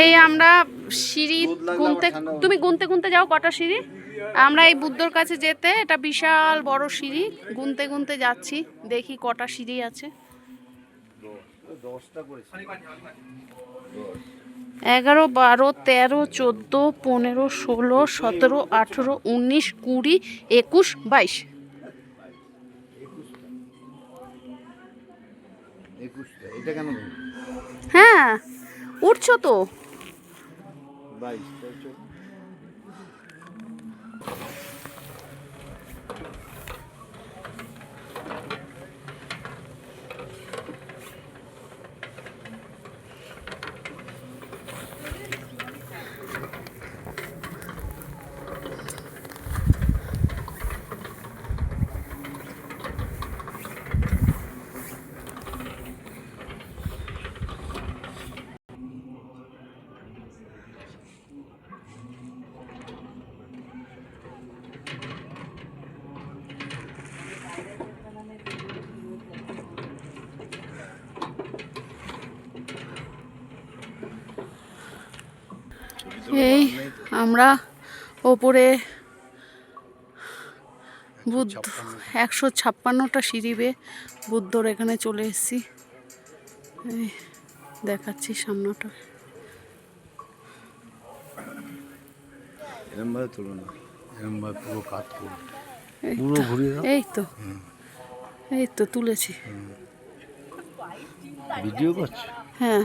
এই আমরা সিঁড়ি গুনতে, তুমি গুনতে গুনতে যাও কটা সিঁড়ি। আমরা এই বুদ্ধর কাছে যেতে, এটা বিশাল বড় সিঁড়ি, গুনতে গুনতে যাচ্ছি, দেখি কটা সিঁড়ি আছে। 11, 12, 13, 14, 15, 16, 17, 18, 19, 20, 21, 22। হ্যাঁ উঠছো তো। এই আমরা ওপরে বুদ্ধ 156টা সিঁড়ি বেয়ে বুদ্ধর এখানে চলে এসেছি। এই দেখাচ্ছি সামনেটা। এই তো এই তো তুলেছি। ভিডিও করছো? হ্যাঁ।